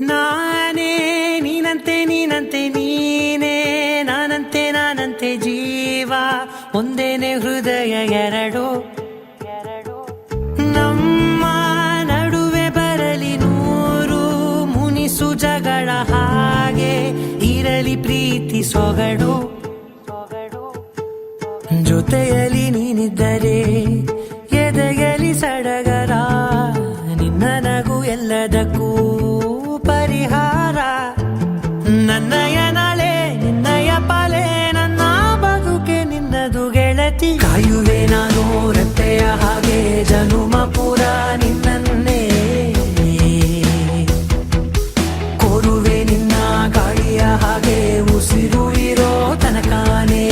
ನಾನೇ ನೀನಂತೆ ನೀನಂತೆ ನೀನೇ ನಾನಂತೆ ನಾನಂತೆ ಜೀವ ಒಂದೇನೆ ಹೃದಯ ಎರಡು ನಮ್ಮ ನಡುವೆ ಬರಲಿ ನೂರು ಮುನಿಸು ಜಗಳ ಹಾಗೆ ಇರಲಿ ಪ್ರೀತಿ ಸೊಗಡು ಜೊತೆಯಲ್ಲಿ ನೀನಿದ್ದರೆ ಎದೆಯಲಿ ಸಡಗರ ನಿನ್ನ ನಗು ಎಲ್ಲದಕ್ಕೂ ಪರಿಹಾರ ನನ್ನಯ ನಾಳೆ ನಿನ್ನಯ ಪಾಲೆ ನನ್ನ ಬದುಕೆ ನಿನ್ನದು ಗೆಳತಿ ಕಾಯುವೆ ನಾನು ರೆಪ್ಪೆಯ ಹಾಗೆ ಜನುಮ ಪೂರ ನಿನ್ನನ್ನೇ ಕೋರುವೆ ನಿನ್ನ ಗಾಳಿಯ ಹಾಗೆ ಉಸಿರು ಇರೋ ತನಕಾನೇ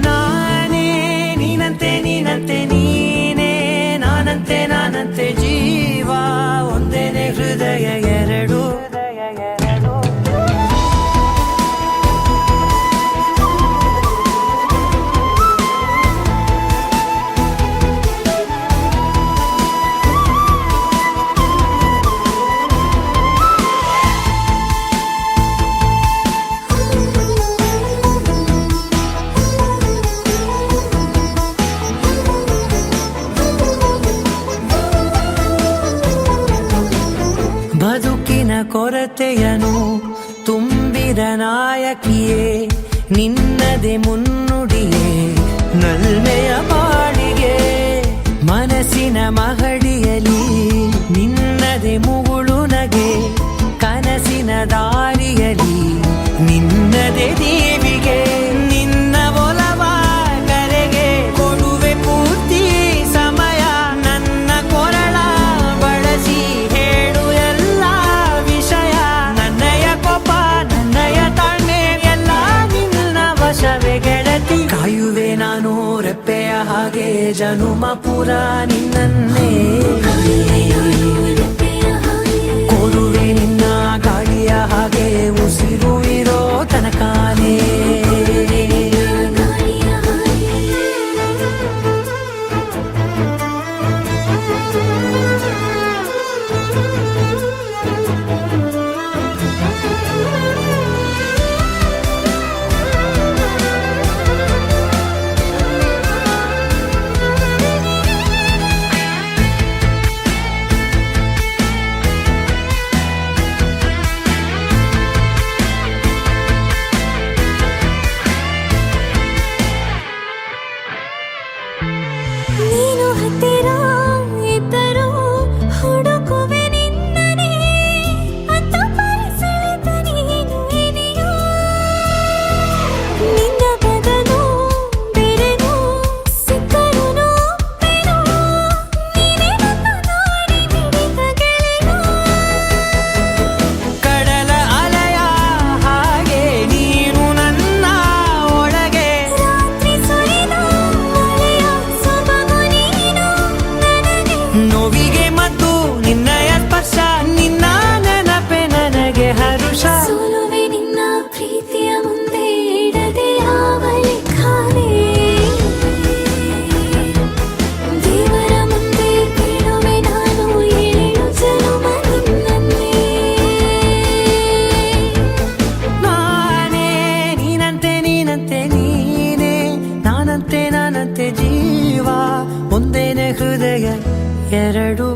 ನಾನೇ ನೀನಂತೆ ನೀನಂತೆ ನೀನೇ ನಾನಂತೆ ನಾನಂತೆ ಜೀವ ಒಂದೇನೆ ಹೃದಯ ಎರಡು ಬದುಕಿನ ಕೊರತೆಯನು ತುಂಬಿದ ನಾಯಕಿಯೇ ನಿನ್ನದೆ ಮುನ್ನುಡಿಯೇ ನಲ್ಮೆಯ ಬಾಳಿಗೆ ಮನಸ್ಸಿನ ಮಹಡಿಯಲಿ ನಿನ್ನದೆ ಮುಗುಳು ನಗೆ ಕನಸಿನ ದಾರಿಯಲಿ ನಿನ್ನದೆ ದೇವಿಗೆ ನಿನ್ನ ಒಲವ ಕರೆಗೆ ಕೊಡುವೆ ಪೂರ್ತಿ ಸಮಯ ನನ್ನ ಕೊರಳ ಬಳಸಿ ಹೇಳು ಎಲ್ಲ ವಿಷಯ ನನ್ನಯ ಕೋಪ ನನ್ನಯ ತಾಳ್ಮೆ ಎಲ್ಲ ನಿನ್ನ ವಶವೇ ಗೆಳತಿ ಕಾಯುವೆ ನಾನು ರೆಪ್ಪೆಯ ಹಾಗೆ ಜನುಮ ಪುರ ನಿನ್ನನ್ನೇ ಕೋರುವೆ ನಿನ್ನ ಗಾಳಿಯ ಹಾಗೆ ಉಸಿರು ಇರೋ ತನಕಾನೇ ನೀನು ಹತ್ತಿರ ಇದ್ದರೂ ಹುಡುಕುವೆ ನಿನ್ನನೇ ಅಂತ ಪರಿಸೆಳೆದ ನೀನು ಇದೆಯೋ ನಿನ್ನ ಬದಲು ಬೇರೆನೋ ಸಿಕ್ಕರೂ ಒಪ್ಪೆನೋ ನೀನೇ ನನ್ನ ನಾಡಿ ಹಿಡಿದ ಗೆಳೆಯೋ ಕಡಲ ಅಲೆಯ ಹಾಗೆ ನೀನು ನನ್ನ ಒಳಗೆ ರಾತ್ರಿ ಸುರಿದ ಮಳೆಯ ಸೊಬಗು ನೀನು ನನಗೆ ನೋವಿಗೆ ಮತ್ತು ನಿನ್ನಯ ಸ್ಪರ್ಶ ನಿನ್ನ ನೆನಪೆ ನನಗೆ ಹರುಷ ಸೋಲುವೆ ನಿನ್ನ ಪ್ರೀತಿಯ ಮುಂದೆ ಇಡದೆ ಯಾವ ಲೆಕ್ಕವೇ ದೇವರ ಮುಂದೆ ಕೇಳುವೆ ನಾನು ಏಳು ಜನುಮ ನಿನ್ನನ್ನೇ ನಾನೇ ನೀನಂತೆ ನೀನಂತೆ ನೀನೇ ನಾನಂತೆ ನಾನಂತೆ ಜೀವ ಒಂದೇನೆ ಹೃದಯ ಎರಡು